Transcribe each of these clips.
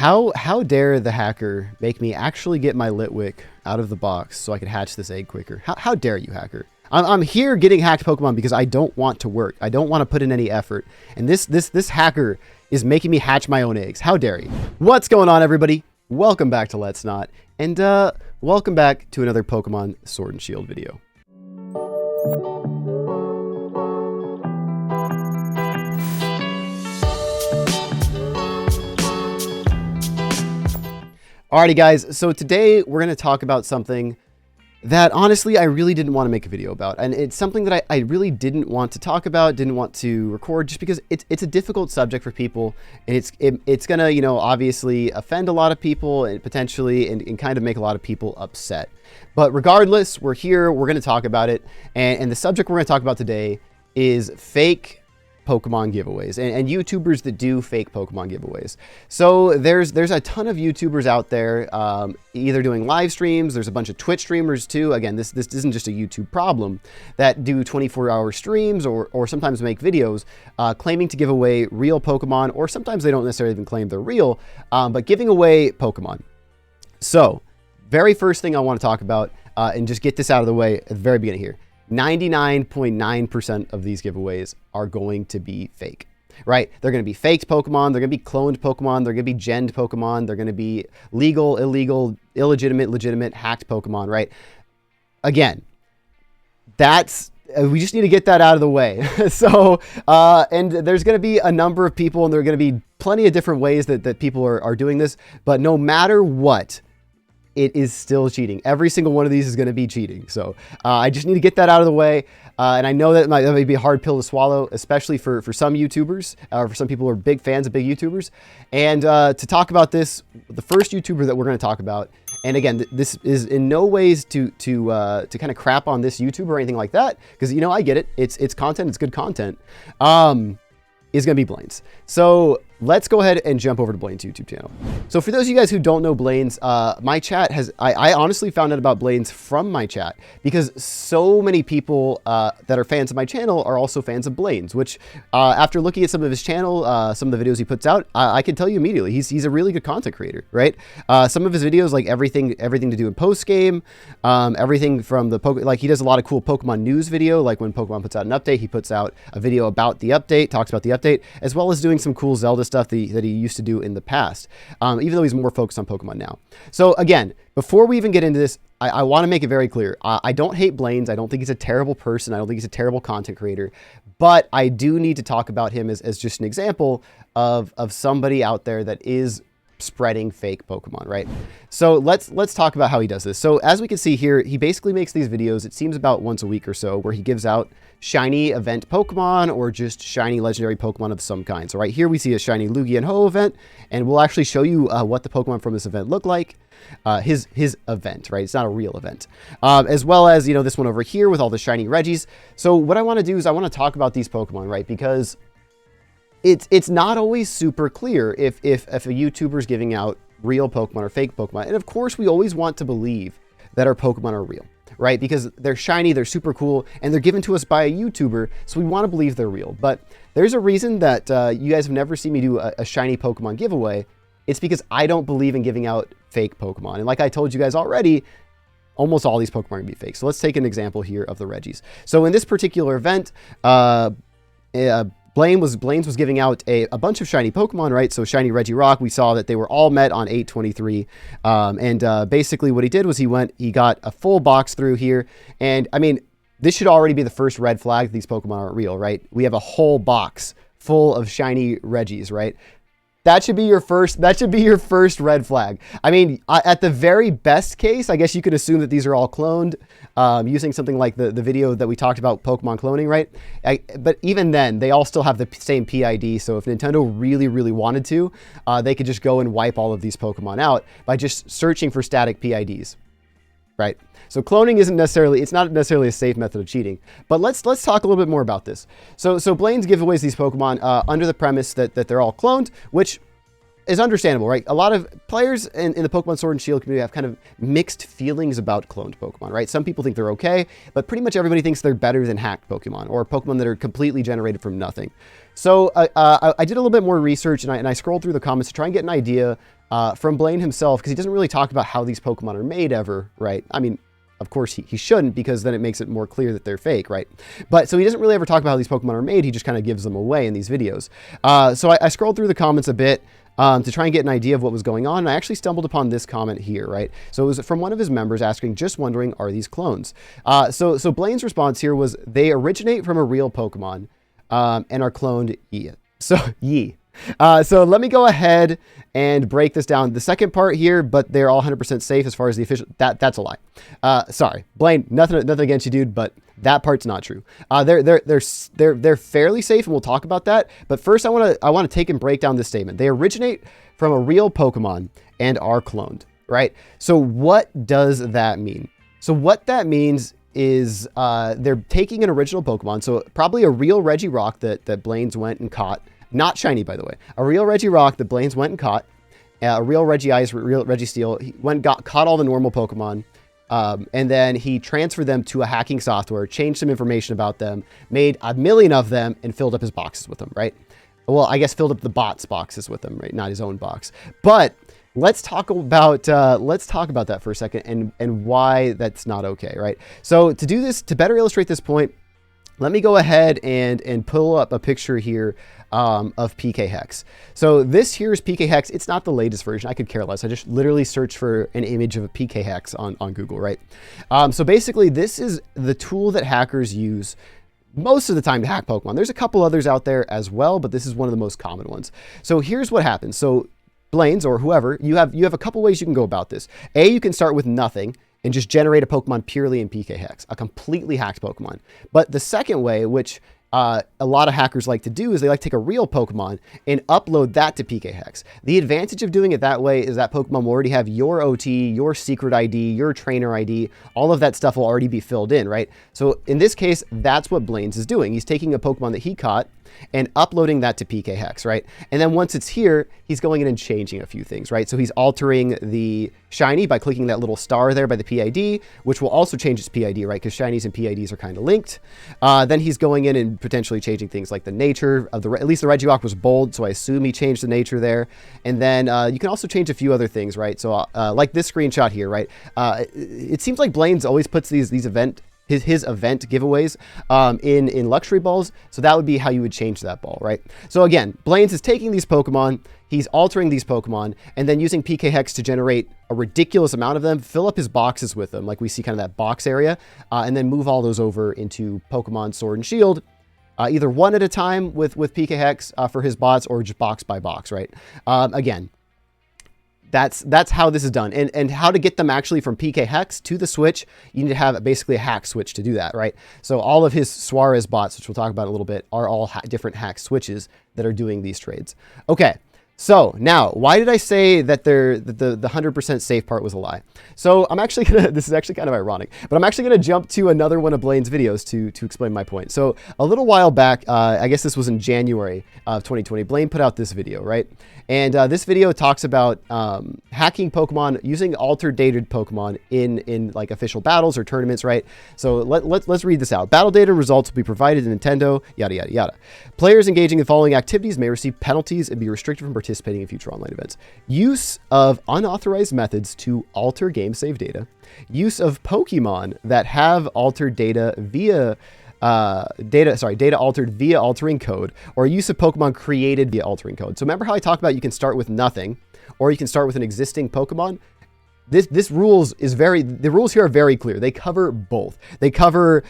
How dare the hacker make me actually get my Litwick out of the box so I could hatch this egg quicker? How dare you, hacker? I'm here getting hacked Pokemon because I don't want to work. I don't want to put in any effort. And this hacker is making me hatch my own eggs. How dare you? What's going on, everybody? Welcome back to LetsNot. And welcome back to another Pokemon Sword and Shield video. Alrighty guys, so today we're going to talk about something that honestly I really didn't want to make a video about, and it's something that I really didn't want to talk about, didn't want to record, just because it's a difficult subject for people, and it's gonna, you know, obviously offend a lot of people and potentially and kind of make a lot of people upset. But regardless, we're here, we're going to talk about it, and the subject we're going to talk about today is fake Pokemon giveaways and YouTubers that do fake Pokemon giveaways. So there's a ton of YouTubers out there either doing live streams. There's a bunch of Twitch streamers too. Again, this isn't just a YouTube problem, that do 24-hour streams or sometimes make videos claiming to give away real Pokemon, or sometimes they don't necessarily even claim they're real, but giving away Pokemon. So very first thing I want to talk about and just get this out of the way at the very beginning here. 99.9% of these giveaways are going to be fake, right? They're going to be faked Pokemon. They're going to be cloned Pokemon. They're going to be genned Pokemon. They're going to be legal, illegal, illegitimate, legitimate, hacked Pokemon, right? Again, we just need to get that out of the way. So, and there's going to be a number of people, and there are going to be plenty of different ways that people are doing this, but no matter what, it is still cheating. Every single one of these is going to be cheating. So I just need to get that out of the way. And I know that may be a hard pill to swallow, especially for some YouTubers, or for some people who are big fans of big YouTubers. And to talk about this, the first YouTuber that we're going to talk about, and again, this is in no ways to kind of crap on this YouTuber or anything like that, because, you know, I get it. It's content. It's good content. Is going to be Blaines. So let's go ahead and jump over to Blaines' YouTube channel. So for those of you guys who don't know Blaines, my chat has, I honestly found out about Blaines from my chat, because so many people that are fans of my channel are also fans of Blaines, which after looking at some of his channel, some of the videos he puts out, I can tell you immediately, he's a really good content creator, right? Some of his videos, like everything to do in post game, everything from the like he does a lot of cool Pokemon news video, like when Pokemon puts out an update, he puts out a video about the update, talks about the update, as well as doing some cool Zelda stuff that he used to do in the past, even though he's more focused on Pokemon now. So again, before we even get into this, I want to make it very clear. I don't hate Blaines. I don't think he's a terrible person. I don't think he's a terrible content creator, but I do need to talk about him as just an example of somebody out there that is spreading fake Pokemon, right? So let's talk about how he does this. So as we can see here, he basically makes these videos, it seems about once a week or so, where he gives out shiny event Pokemon or just shiny legendary Pokemon of some kind. So right here we see a shiny Lugia and Ho event, and we'll actually show you what the Pokemon from this event look like. His event, right? It's not a real event. As well as, you know, this one over here with all the shiny Reggies. So what I want to do is I want to talk about these Pokemon, right? Because it's not always super clear if a YouTuber is giving out real Pokemon or fake Pokemon. And of course, we always want to believe that our Pokemon are real, right? Because they're shiny, they're super cool, and they're given to us by a YouTuber, so we want to believe they're real. But there's a reason that you guys have never seen me do a shiny Pokemon giveaway. It's because I don't believe in giving out fake Pokemon. And like I told you guys already, almost all these Pokemon are going to be fake. So let's take an example here of the Reggies. So in this particular event, Blaines was giving out a bunch of shiny Pokemon, right? So shiny Regirock, we saw that they were all met on 823. Basically what he did was he got a full box through here. And I mean, this should already be the first red flag that these Pokemon aren't real, right? We have a whole box full of shiny Reggies, right? That should be your first red flag. I mean, at the very best case, I guess you could assume that these are all cloned using something like the video that we talked about, Pokemon cloning, right? But even then, they all still have the same PID. So if Nintendo really, really wanted to, they could just go and wipe all of these Pokemon out by just searching for static PIDs, right? So cloning it's not necessarily a safe method of cheating, but let's talk a little bit more about this. So Blaines giveaways these Pokemon under the premise that they're all cloned, which is understandable, right? A lot of players in the Pokemon Sword and Shield community have kind of mixed feelings about cloned Pokemon, right? Some people think they're okay, but pretty much everybody thinks they're better than hacked Pokemon or Pokemon that are completely generated from nothing. So I did a little bit more research and I scrolled through the comments to try and get an idea from Blaine himself, because he doesn't really talk about how these Pokemon are made ever, right? I mean, of course, he shouldn't, because then it makes it more clear that they're fake, right? But so he doesn't really ever talk about how these Pokemon are made. He just kind of gives them away in these videos. So I scrolled through the comments a bit to try and get an idea of what was going on. And I actually stumbled upon this comment here, right? So it was from one of his members asking, just wondering, are these clones? So Blaine's response here was, they originate from a real Pokemon and are cloned Yi. So let me go ahead and break this down. The second part here, but they're all 100% safe as far as the official, that's a lie. Sorry, Blaine, nothing against you, dude, but that part's not true. They're fairly safe, and we'll talk about that. But first, I want to take and break down this statement. They originate from a real Pokemon and are cloned, right? So what does that mean? So what that means is they're taking an original Pokemon, so probably a real Regirock that Blaine's went and caught. Not shiny, by the way. A real Regirock that Blaine's went and caught. A real Regice, real Registeel. He went and caught all the normal Pokemon. And then he transferred them to a hacking software, changed some information about them, made a million of them, and filled up his boxes with them, right? Well, I guess filled up the bot's boxes with them, right? Not his own box. But let's talk about that for a second and why that's not okay, right? So to do this, to better illustrate this point, let me go ahead and pull up a picture here of pkhex. So this here is pkhex. It's not the latest version. I could care less. I just literally searched for an image of a pkhex on Google, right? So basically, this is the tool that hackers use most of the time to hack Pokemon. There's a couple others out there as well, but this is one of the most common ones. So here's what happens. So Blaine's or whoever, you have a couple ways you can go about this. A, you can start with nothing and just generate a Pokemon purely in pkhex, a completely hacked Pokemon. But the second way, which a lot of hackers like to do, is they like to take a real Pokemon and upload that to pkhex. The advantage of doing it that way is that Pokemon will already have your OT, your secret ID, your trainer ID, all of that stuff will already be filled in, right? So in this case, that's what Blaine's is doing. He's taking a Pokemon that he caught and uploading that to pkhex, right? And then once it's here, he's going in and changing a few things, right? So he's altering the shiny by clicking that little star there by the PID, which will also change its PID, right? Because shinies and PIDs are kind of linked. Then he's going in and potentially changing things like the nature of at least the Regirock was bold, so I assume he changed the nature there. And then you can also change a few other things, right? So like this screenshot here, right? It seems like Blaine's always puts his event giveaways in luxury balls. So that would be how you would change that ball, right? So again, Blaine's is taking these Pokemon, he's altering these Pokemon, and then using pkhex to generate a ridiculous amount of them, fill up his boxes with them, like we see kind of that box area, and then move all those over into Pokemon Sword and Shield, either one at a time with pkhex for his bots, or just box by box, right? Again, that's how this is done. And how to get them actually from pkhex to the Switch, you need to have basically a hack switch to do that, right? So all of his Suarez bots, which we'll talk about in a little bit, are all different hack switches that are doing these trades. Okay. So now, why did I say that the 100% safe part was a lie? So I'm actually this is actually kind of ironic, but I'm actually gonna jump to another one of Blaine's videos to explain my point. So a little while back, I guess this was in January of 2020, Blaine put out this video, right? And this video talks about hacking Pokemon using altered dated Pokemon in like official battles or tournaments, right? So let's read this out. Battle data and results will be provided to Nintendo, yada, yada, yada. Players engaging in the following activities may receive penalties and be restricted from participating in future online events. Use of unauthorized methods to alter game save data. Use of Pokemon that have altered data via data altered via altering code, or use of Pokemon created via altering code. So remember how I talked about you can start with nothing, or you can start with an existing Pokemon? The rules here are very clear. They cover both. They cover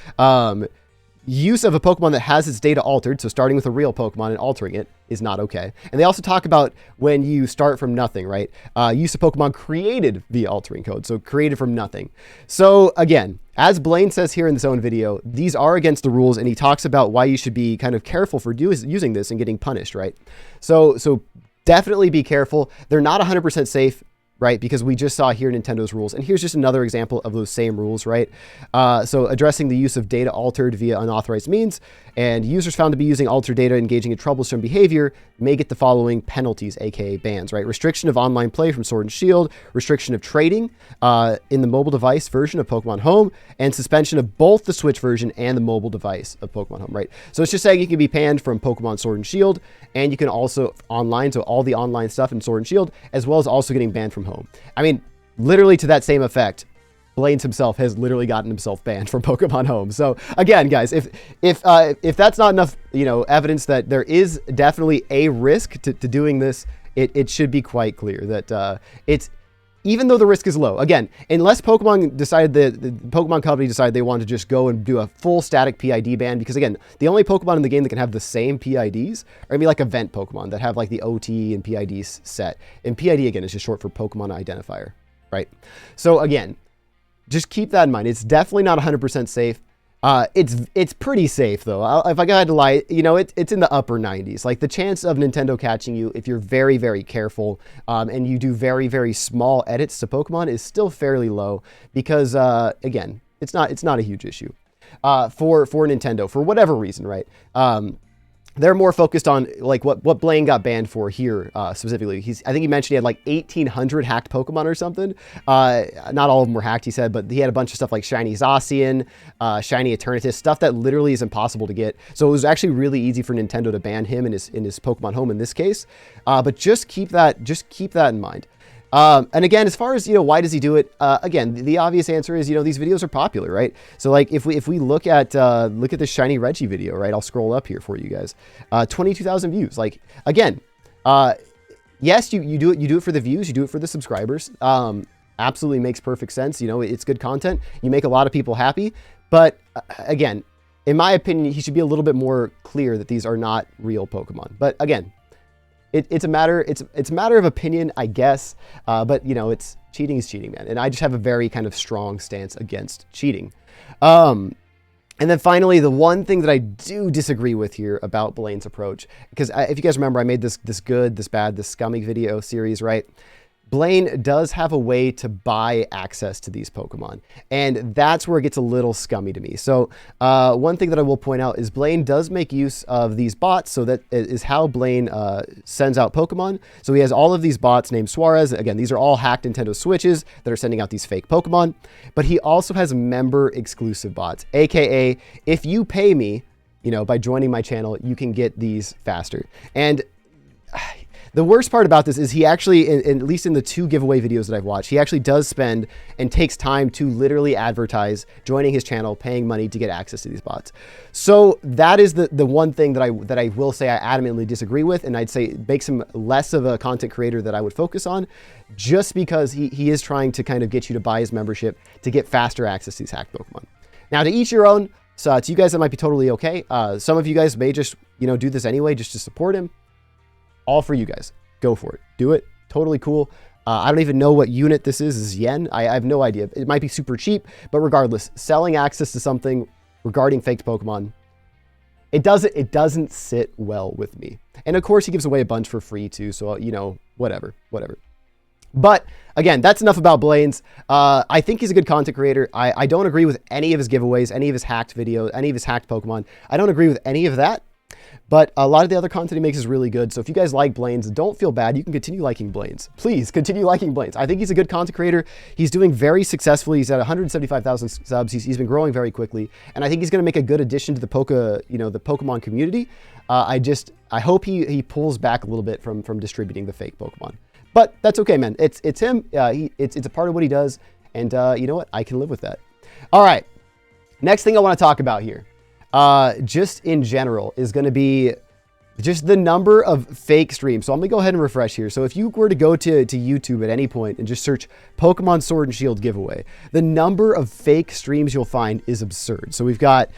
use of a Pokemon that has its data altered, so starting with a real Pokemon and altering it is not okay. And they also talk about when you start from nothing, right? Use of Pokemon created via altering code, so created from nothing. So again, as Blaine says here in his own video, these are against the rules, and he talks about why you should be kind of careful for using this and getting punished, right? So definitely be careful. They're not 100% safe. right? Because we just saw here Nintendo's rules. And here's just another example of those same rules, right? So addressing the use of data altered via unauthorized means, and users found to be using altered data engaging in troublesome behavior may get the following penalties, aka bans, right? Restriction of online play from Sword and Shield, restriction of trading in the mobile device version of Pokemon Home, and suspension of both the Switch version and the mobile device of Pokemon Home, right? So it's just saying you can be banned from Pokemon Sword and Shield, and you can also online, so all the online stuff in Sword and Shield, as well as also getting banned from Home. I mean, literally to that same effect, Blaines himself has literally gotten himself banned from Pokemon Home. So again, guys, if that's not enough, evidence that there is definitely a risk to doing this, it should be quite clear that it's, even though the risk is low, again, unless Pokemon decided, the Pokemon company decided they wanted to just go and do a full static PID ban, because again, the only Pokemon in the game that can have the same PIDs are gonna be like event Pokemon that have like the OT and PIDs set. And PID, again, is just short for Pokemon Identifier, right? So again, just keep that in mind. It's definitely not 100% safe. It's pretty safe though. If I had to lie, it's in the upper 90s. Like the chance of Nintendo catching you if you're very, very careful and you do very, very small edits to Pokemon is still fairly low because again, it's not a huge issue for Nintendo for whatever reason, right? They're more focused on like what Blaine got banned for here specifically. I think he mentioned he had like 1,800 hacked Pokemon or something. Not all of them were hacked, he said, but he had a bunch of stuff like Shiny Zacian, Shiny Eternatus, stuff that literally is impossible to get. So it was actually really easy for Nintendo to ban him in his Pokemon Home in this case. But just keep that in mind. And again, as far as, why does he do it? Again, the obvious answer is, these videos are popular, right? So like if we look at the Shiny Reggie video, right? I'll scroll up here for you guys. 22,000 views. Like again, yes, you do it for the views, you do it for the subscribers. Absolutely makes perfect sense. It's good content. You make a lot of people happy, but again, in my opinion, he should be a little bit more clear that these are not real Pokemon. But again, it's a matter of opinion, I guess. But it's cheating is cheating, man. And I just have a very kind of strong stance against cheating. And then finally, the one thing that I do disagree with here about Blaine's approach, because if you guys remember, I made this good, this bad, this scummy video series, right? Blaine does have a way to buy access to these Pokemon, and that's where it gets a little scummy to me. So one thing that I will point out is Blaine does make use of these bots, so that is how Blaine sends out Pokemon. So he has all of these bots named Suarez. Again, these are all hacked Nintendo Switches that are sending out these fake Pokemon, but he also has member exclusive bots, aka if you pay me, by joining my channel, you can get these faster. And the worst part about this is he actually, at least in the 2 giveaway videos that I've watched, he actually does spend and takes time to literally advertise joining his channel, paying money to get access to these bots. So that is the one thing that I will say I adamantly disagree with, and I'd say it makes him less of a content creator that I would focus on, just because he is trying to kind of get you to buy his membership to get faster access to these hacked Pokemon. Now, to each your own. So to you guys, that might be totally okay. Some of you guys may just, do this anyway, just to support him. All for you guys. Go for it. Do it. Totally cool. I don't even know what unit this is yen. I have no idea. It might be super cheap, but regardless, selling access to something regarding faked Pokemon, it doesn't sit well with me. And of course, he gives away a bunch for free too. So, whatever. But again, that's enough about Blaines. I think he's a good content creator. I don't agree with any of his giveaways, any of his hacked videos, any of his hacked Pokemon. I don't agree with any of that. But a lot of the other content he makes is really good. So if you guys like Blaines, don't feel bad. You can continue liking Blaines. Please continue liking Blaines. I think he's a good content creator. He's doing very successfully. He's at 175,000 subs. He's been growing very quickly. And I think he's going to make a good addition to the the Pokemon community. I hope he pulls back a little bit from distributing the fake Pokemon. But that's okay, man. It's him. It's a part of what he does. And you know what? I can live with that. All right. Next thing I want to talk about here. Just in general is going to be just the number of fake streams. So I'm gonna go ahead and refresh here. So if you were to go to YouTube at any point and just search Pokemon Sword and Shield giveaway, the number of fake streams you'll find is absurd. So we've got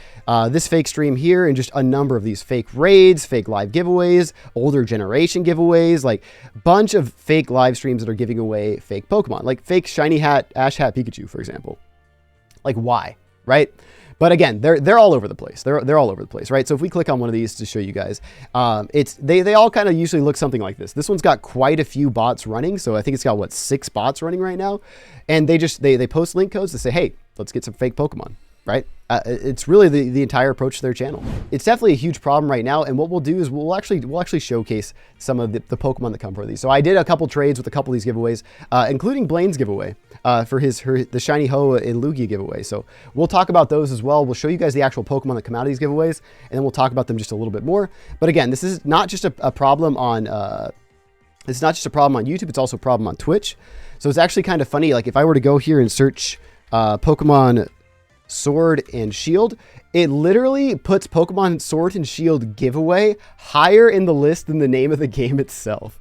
this fake stream here and just a number of these fake raids, fake live giveaways, older generation giveaways, like bunch of fake live streams that are giving away fake Pokemon, like fake shiny hat, Ash Hat Pikachu, for example. Like why, right? But again, they're all over the place. They're all over the place, right? So if we click on one of these to show you guys, they all kind of usually look something like this. This one's got quite a few bots running. So I think it's got what, 6 bots running right now. And they post link codes to say, hey, let's get some fake Pokemon, right? It's really the entire approach to their channel. It's definitely a huge problem right now. And what we'll do is we'll actually showcase some of the Pokemon that come from these. So I did a couple trades with a couple of these giveaways, including Blaine's giveaway for the Shiny Ho and Lugia giveaway. So we'll talk about those as well. We'll show you guys the actual Pokemon that come out of these giveaways, and then we'll talk about them just a little bit more. But again, this is not just a problem on it's not just a problem on YouTube. It's also a problem on Twitch. So it's actually kind of funny. Like if I were to go here and search Pokemon Sword and Shield, it literally puts Pokemon Sword and Shield giveaway higher in the list than the name of the game itself.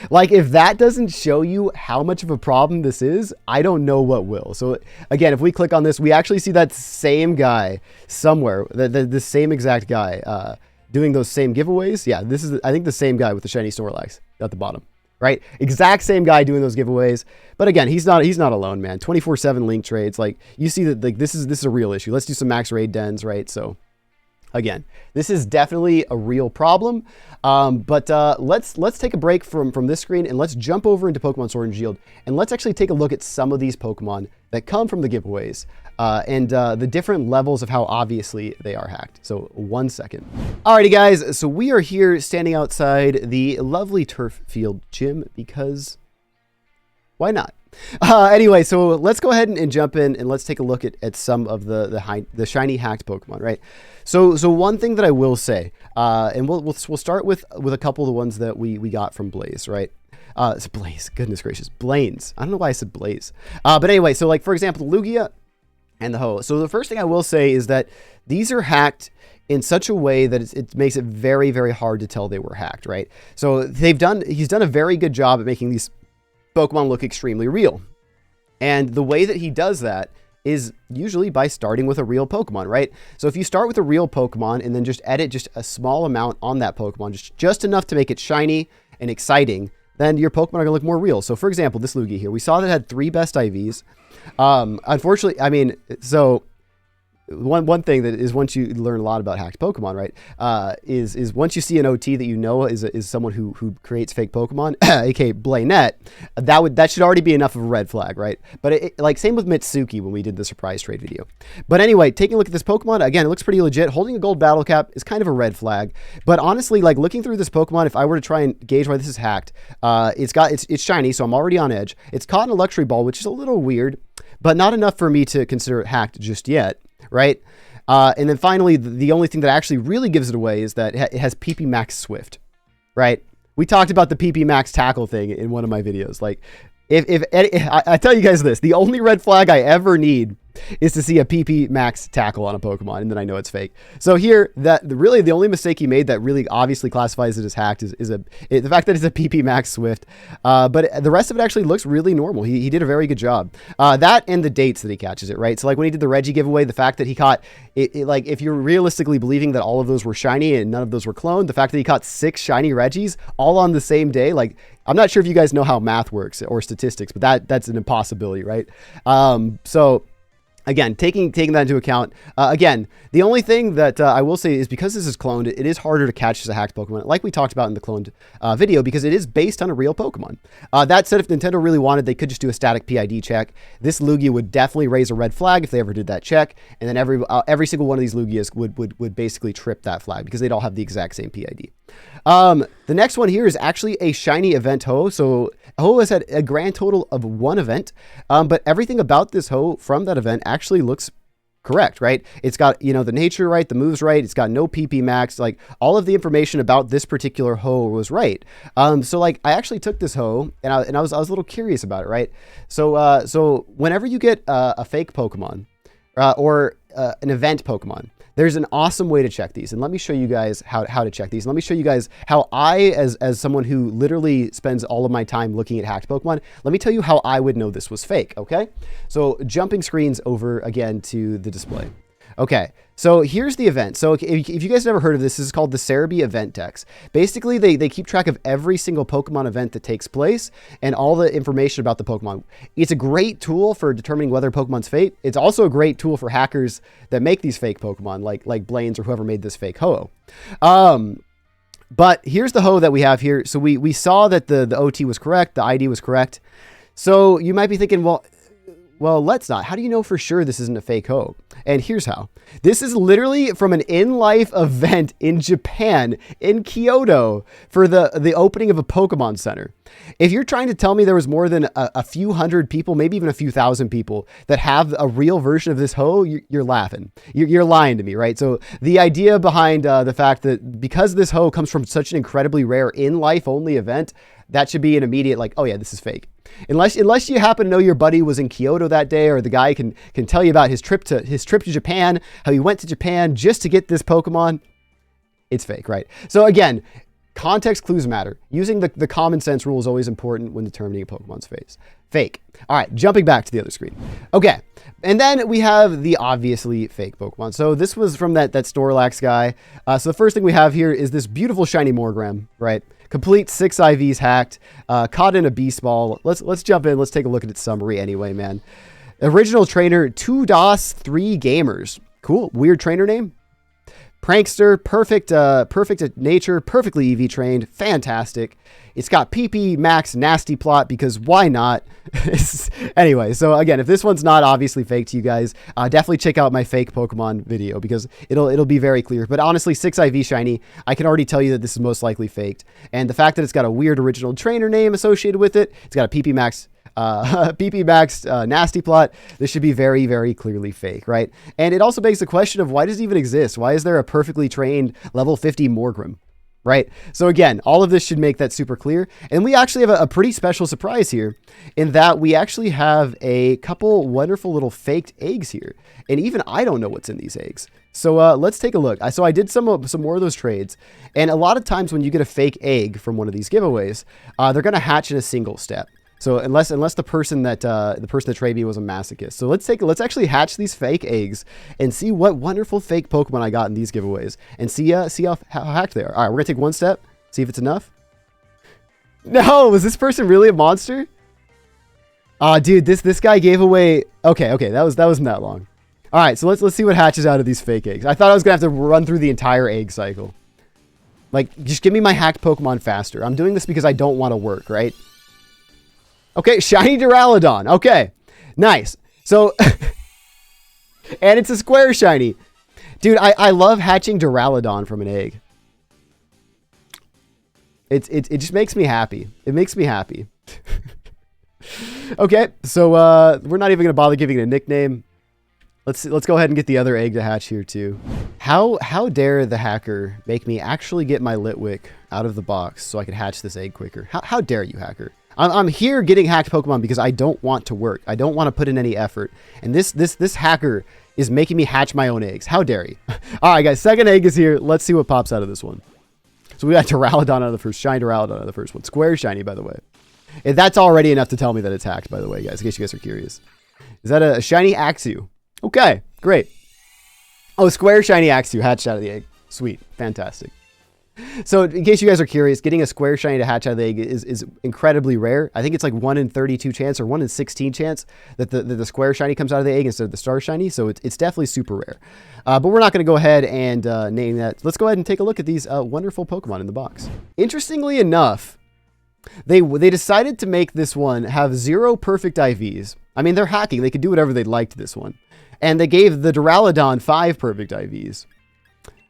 Like if that doesn't show you how much of a problem this is, I don't know what will. So again, if we click on this, we actually see that same guy somewhere, the same exact guy doing those same giveaways. Yeah, this is, I think, the same guy with the shiny Snorlax at the bottom. Right? Exact same guy doing those giveaways. But again, he's not alone, man. 24/7 link trades. Like you see that, like this is a real issue. Let's do some max raid dens, right? So again, this is definitely a real problem. But let's take a break from this screen and let's jump over into Pokemon Sword and Shield and let's actually take a look at some of these Pokemon that come from the giveaways and the different levels of how obviously they are hacked. So 1 second. Alrighty guys, so we are here standing outside the lovely turf field gym because why not? Anyway, so let's go ahead and jump in and let's take a look at some of the shiny hacked Pokemon, right? So one thing that I will say, and we'll start with a couple of the ones that we got from Blaze, right? It's Blaze, goodness gracious, Blaines. I don't know why I said Blaze. But anyway, so like for example, Lugia and the Ho. So the first thing I will say is that these are hacked in such a way that it makes it very, very hard to tell they were hacked, right? So he's done a very good job at making these Pokemon look extremely real. And the way that he does that is usually by starting with a real Pokemon, right? So if you start with a real Pokemon and then just edit just a small amount on that Pokemon, just enough to make it shiny and exciting, then your Pokemon are gonna look more real. So for example, this Lugia here, we saw that it had 3 best IVs. Unfortunately, I mean, so one thing that is once you learn a lot about hacked Pokemon, right, is once you see an OT that you know is someone who creates fake Pokemon, aka BlainNet, that should already be enough of a red flag, right? But like same with Mitsuki when we did the surprise trade video. But anyway, taking a look at this Pokemon, again, it looks pretty legit. Holding a gold battle cap is kind of a red flag. But honestly, like looking through this Pokemon, if I were to try and gauge why this is hacked, it's shiny, so I'm already on edge. It's caught in a luxury ball, which is a little weird, but not enough for me to consider it hacked just yet. Right? And then finally, the only thing that actually really gives it away is that it has PP Max Swift, right? We talked about the PP Max tackle thing in one of my videos. Like, if I tell you guys this, the only red flag I ever need is to see a PP Max tackle on a Pokemon, and then I know it's fake. So here, really the only mistake he made that really obviously classifies it as hacked is the fact that it's a PP Max Swift. But the rest of it actually looks really normal. He did a very good job. That and the dates that he catches it, right? So like when he did the Reggie giveaway, the fact that he caught it, like if you're realistically believing that all of those were shiny and none of those were cloned, the fact that he caught 6 shiny Reggies all on the same day, like I'm not sure if you guys know how math works or statistics, but that's an impossibility, right? So again, taking that into account, again, the only thing that I will say is because this is cloned, it is harder to catch as a hacked Pokemon, like we talked about in the cloned video, because it is based on a real Pokemon. That said, if Nintendo really wanted, they could just do a static PID check. This Lugia would definitely raise a red flag if they ever did that check, and then every single one of these Lugias would basically trip that flag because they'd all have the exact same PID. The next one here is actually a shiny event Ho. So Ho has had a grand total of 1 event, but everything about this Ho from that event actually looks correct, right? It's got, you know, the nature right, the moves right. It's got no PP max. Like all of the information about this particular Ho was right. So like I actually took this Ho and I was a little curious about it, right? So whenever you get a fake Pokemon or an event Pokemon, there's an awesome way to check these. And let me show you guys how to check these. And let me show you guys how I, as someone who literally spends all of my time looking at hacked Pokemon, let me tell you how I would know this was fake, okay? So jumping screens over again to the display. Okay, so here's the event. So if you guys never heard of this, this is called the Cerebi event text. Basically, they keep track of every single Pokemon event that takes place and all the information about the Pokemon. It's a great tool for determining whether Pokemon's fake. It's also a great tool for hackers that make these fake Pokemon, like Blaines or whoever made this fake Ho-Oh. But here's the Ho that we have here. So we saw that the OT was correct, the ID was correct. So you might be thinking, well, LetsNot. How do you know for sure this isn't a fake Ho? And here's how. This is literally from an in-life event in Japan, in Kyoto, for the opening of a Pokemon Center. If you're trying to tell me there was more than a few hundred people, maybe even a few thousand people that have a real version of this Ho, you're laughing. You're lying to me, right? So the idea behind the fact that because this Ho comes from such an incredibly rare in-life only event, that should be an immediate like, oh yeah, this is fake. Unless you happen to know your buddy was in Kyoto that day, or the guy can tell you about his trip to Japan, how he went to Japan just to get this Pokemon, it's fake, right? So again, context clues matter. Using the common sense rule is always important when determining a Pokemon's fake. All right, jumping back to the other screen. Okay, and then we have the obviously fake Pokemon. So this was from that Snorlax guy. So the first thing we have here is this beautiful shiny Morgrem, right? Complete 6 IVs hacked, caught in a beast ball. Let's jump in. Let's take a look at its summary anyway, man. Original trainer, 2DOS 3 Gamers. Cool. Weird trainer name. Prankster, perfect at nature, perfectly EV trained, fantastic. It's got PP Max Nasty Plot because why not? Anyway, so again, if this one's not obviously fake to you guys, definitely check out my fake Pokemon video because it'll be very clear. But honestly, 6 IV shiny, I can already tell you that this is most likely faked. And the fact that it's got a weird original trainer name associated with it, it's got a PP Max Nasty Plot, this should be very, very clearly fake, right? And it also begs the question of why does it even exist? Why is there a perfectly trained level 50 Morgrem, right? So again, all of this should make that super clear. And we actually have a pretty special surprise here in that we actually have a couple wonderful little faked eggs here. And even I don't know what's in these eggs. So let's take a look. So I did some more of those trades. And a lot of times when you get a fake egg from one of these giveaways, they're going to hatch in a single step. So unless the person that traded me was a masochist. So let's actually hatch these fake eggs and see what wonderful fake Pokemon I got in these giveaways and see how hacked they are. All right, we're gonna take one step, see if it's enough. No, was this person really a monster? Dude, this guy gave away. Okay, that wasn't that long. All right, so let's see what hatches out of these fake eggs. I thought I was gonna have to run through the entire egg cycle. Like, just give me my hacked Pokemon faster. I'm doing this because I don't want to work, right? Okay, shiny Duraludon. Okay, nice. So, and it's a square shiny. Dude, I love hatching Duraludon from an egg. It just makes me happy. It makes me happy. Okay, so we're not even going to bother giving it a nickname. Let's go ahead and get the other egg to hatch here too. How dare the hacker make me actually get my Litwick out of the box so I could hatch this egg quicker? How dare you, hacker? I'm here getting hacked Pokemon because I don't want to work. I don't want to put in any effort. And this hacker is making me hatch my own eggs. How dare you? All right, guys, second egg is here. Let's see what pops out of this one. So we got Duraludon out of the first, shiny Duraludon out of the first one. Square shiny, by the way. And that's already enough to tell me that it's hacked, by the way, guys, in case you guys are curious. Is that a shiny Axew? Okay, great. Oh, square shiny Axew hatched out of the egg. Sweet, fantastic. So in case you guys are curious, getting a square shiny to hatch out of the egg is incredibly rare. I think it's like 1 in 32 chance or 1 in 16 chance that the square shiny comes out of the egg instead of the star shiny. So it's definitely super rare. But we're not going to go ahead and name that. Let's go ahead and take a look at these wonderful Pokemon in the box. Interestingly enough, they decided to make this one have 0 perfect IVs. I mean, they're hacking. They could do whatever they'd like to this one. And they gave the Duraludon 5 perfect IVs.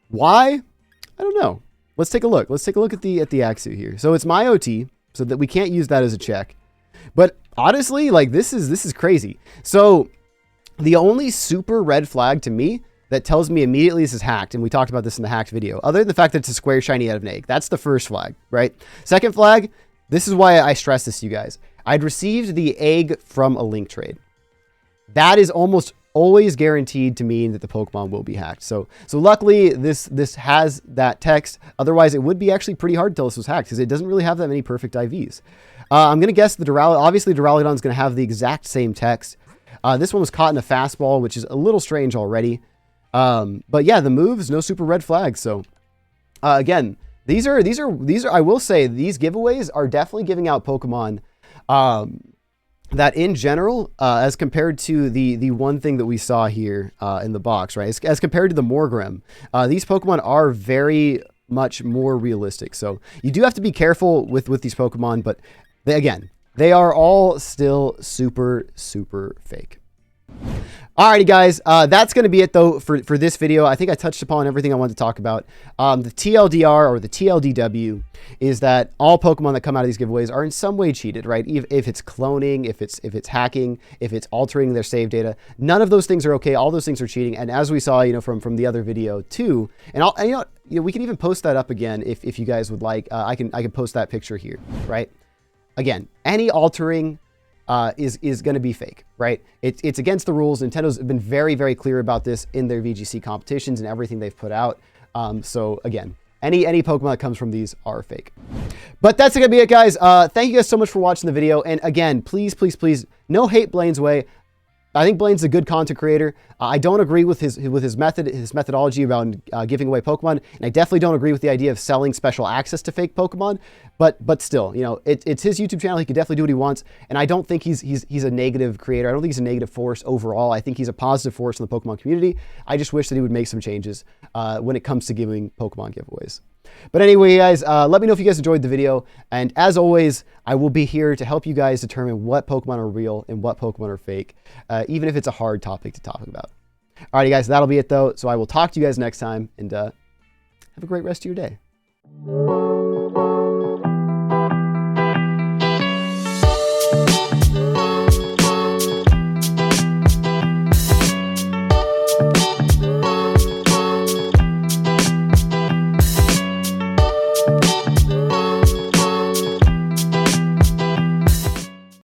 Why? I don't know. Let's take a look. Let's take a look at the Axew here. So it's my OT, so that we can't use that as a check. But honestly, like this is crazy. So the only super red flag to me that tells me immediately this is hacked, and we talked about this in the hacked video, other than the fact that it's a square shiny out of an egg. That's the first flag, right? Second flag, this is why I stress this to you guys. I'd received the egg from a link trade. That is almost always guaranteed to mean that the Pokemon will be hacked. So luckily this has that text. Otherwise it would be actually pretty hard to tell this was hacked because it doesn't really have that many perfect IVs. I'm going to guess obviously Duraludon is going to have the exact same text. This one was caught in a fastball, which is a little strange already. But yeah, the moves, no super red flags. So again, these are, I will say these giveaways are definitely giving out Pokemon, that in general, as compared to the one thing that we saw here, in the box, right? As compared to the Morgrem, these Pokemon are very much more realistic. So you do have to be careful with these Pokemon, but they are all still super, super fake. Alrighty guys, that's going to be it though for this video. I think I touched upon everything I wanted to talk about. The TLDR or the TLDW is that all Pokemon that come out of these giveaways are in some way cheated, right? If it's cloning, if it's hacking, if it's altering their save data, none of those things are okay. All those things are cheating. And as we saw, from the other video too, and we can even post that up again if you guys would like. I can post that picture here, right? Again, any altering is going to be fake, right? It's against the rules. Nintendo's been very, very clear about this in their VGC competitions and everything they've put out. So again, any Pokemon that comes from these are fake. But that's going to be it, guys. Thank you guys so much for watching the video. And again, please, please, please, no hate Blaine's way. I think Blaine's a good content creator. I don't agree with his methodology around giving away Pokemon, and I definitely don't agree with the idea of selling special access to fake Pokemon. But still, it's his YouTube channel. He can definitely do what he wants, and I don't think he's a negative creator. I don't think he's a negative force overall. I think he's a positive force in the Pokemon community. I just wish that he would make some changes when it comes to giving Pokemon giveaways. But anyway, guys, let me know if you guys enjoyed the video. And as always, I will be here to help you guys determine what Pokemon are real and what Pokemon are fake, even if it's a hard topic to talk about. Alrighty, guys, that'll be it, though. So I will talk to you guys next time, and have a great rest of your day.